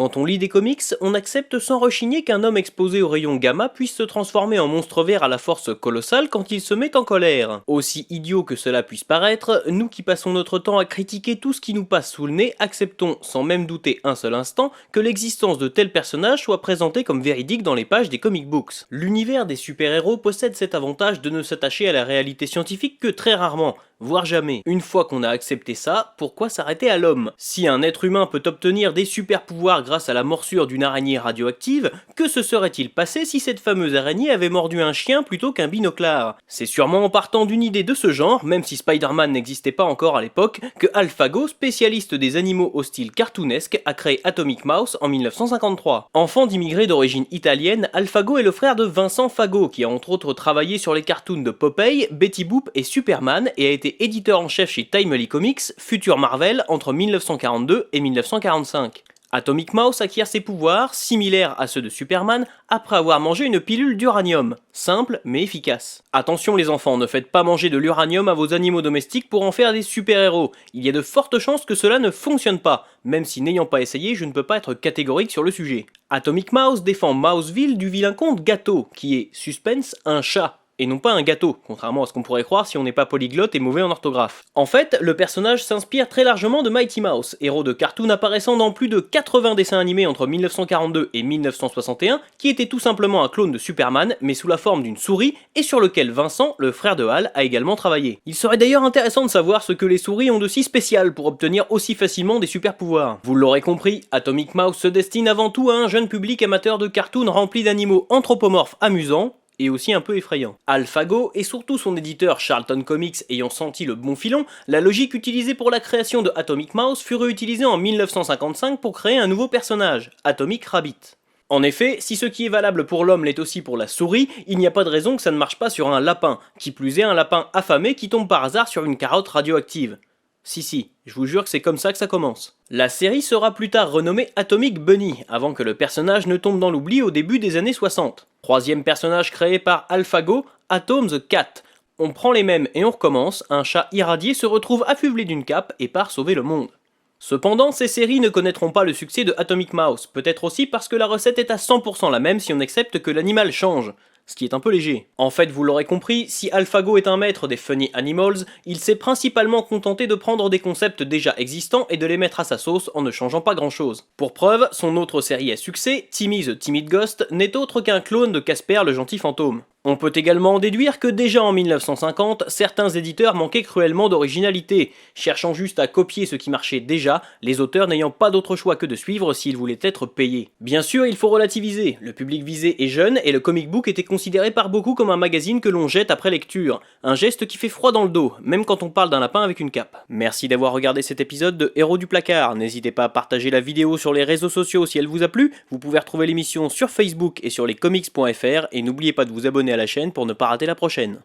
Quand on lit des comics, on accepte sans rechigner qu'un homme exposé aux rayons gamma puisse se transformer en monstre vert à la force colossale quand il se met en colère. Aussi idiot que cela puisse paraître, nous qui passons notre temps à critiquer tout ce qui nous passe sous le nez, acceptons, sans même douter un seul instant, que l'existence de tels personnages soit présentée comme véridique dans les pages des comic books. L'univers des super-héros possède cet avantage de ne s'attacher à la réalité scientifique que très rarement, voire jamais. Une fois qu'on a accepté ça, pourquoi s'arrêter à l'homme? Si un être humain peut obtenir des super pouvoirs grâce à la morsure d'une araignée radioactive, que se serait-il passé si cette fameuse araignée avait mordu un chien plutôt qu'un binoclard? C'est sûrement en partant d'une idée de ce genre, même si Spider-Man n'existait pas encore à l'époque, que AlphaGo, spécialiste des animaux au style cartoonesque, a créé Atomic Mouse en 1953. Enfant d'immigrés d'origine italienne, AlphaGo est le frère de Vincent Fago, qui a entre autres travaillé sur les cartoons de Popeye, Betty Boop et Superman, et a été éditeur en chef chez Timely Comics, futur Marvel, entre 1942 et 1945. Atomic Mouse acquiert ses pouvoirs, similaires à ceux de Superman, après avoir mangé une pilule d'uranium. Simple mais efficace. Attention les enfants, ne faites pas manger de l'uranium à vos animaux domestiques pour en faire des super-héros. Il y a de fortes chances que cela ne fonctionne pas, même si n'ayant pas essayé, je ne peux pas être catégorique sur le sujet. Atomic Mouse défend Mouseville du vilain comte Gâteau, qui est, suspense, un chat. Et non pas un gâteau, contrairement à ce qu'on pourrait croire si on n'est pas polyglotte et mauvais en orthographe. En fait, le personnage s'inspire très largement de Mighty Mouse, héros de cartoon apparaissant dans plus de 80 dessins animés entre 1942 et 1961, qui était tout simplement un clone de Superman, mais sous la forme d'une souris, et sur lequel Vincent, le frère de Hal, a également travaillé. Il serait d'ailleurs intéressant de savoir ce que les souris ont de si spécial pour obtenir aussi facilement des super pouvoirs. Vous l'aurez compris, Atomic Mouse se destine avant tout à un jeune public amateur de cartoon rempli d'animaux anthropomorphes amusants, et aussi un peu effrayant. AlphaGo, et surtout son éditeur Charlton Comics ayant senti le bon filon, la logique utilisée pour la création de Atomic Mouse fut réutilisée en 1955 pour créer un nouveau personnage, Atomic Rabbit. En effet, si ce qui est valable pour l'homme l'est aussi pour la souris, il n'y a pas de raison que ça ne marche pas sur un lapin, qui plus est un lapin affamé qui tombe par hasard sur une carotte radioactive. Si, je vous jure que c'est comme ça que ça commence. La série sera plus tard renommée Atomic Bunny, avant que le personnage ne tombe dans l'oubli au début des années 60. Troisième personnage créé par AlphaGo, Atom the Cat. On prend les mêmes et on recommence, un chat irradié se retrouve affublé d'une cape et part sauver le monde. Cependant, ces séries ne connaîtront pas le succès de Atomic Mouse, peut-être aussi parce que la recette est à 100% la même si on accepte que l'animal change. Ce qui est un peu léger. En fait, vous l'aurez compris, si AlphaGo est un maître des funny animals, il s'est principalement contenté de prendre des concepts déjà existants et de les mettre à sa sauce en ne changeant pas grand chose. Pour preuve, son autre série à succès, Timmy the Timid Ghost, n'est autre qu'un clone de Casper le gentil fantôme. On peut également en déduire que déjà en 1950, certains éditeurs manquaient cruellement d'originalité, cherchant juste à copier ce qui marchait déjà, les auteurs n'ayant pas d'autre choix que de suivre s'ils voulaient être payés. Bien sûr, il faut relativiser, le public visé est jeune et le comic book était considéré par beaucoup comme un magazine que l'on jette après lecture, un geste qui fait froid dans le dos, même quand on parle d'un lapin avec une cape. Merci d'avoir regardé cet épisode de Héros du Placard, n'hésitez pas à partager la vidéo sur les réseaux sociaux si elle vous a plu, vous pouvez retrouver l'émission sur Facebook et sur lescomics.fr et n'oubliez pas de vous abonner à la chaîne pour ne pas rater la prochaine.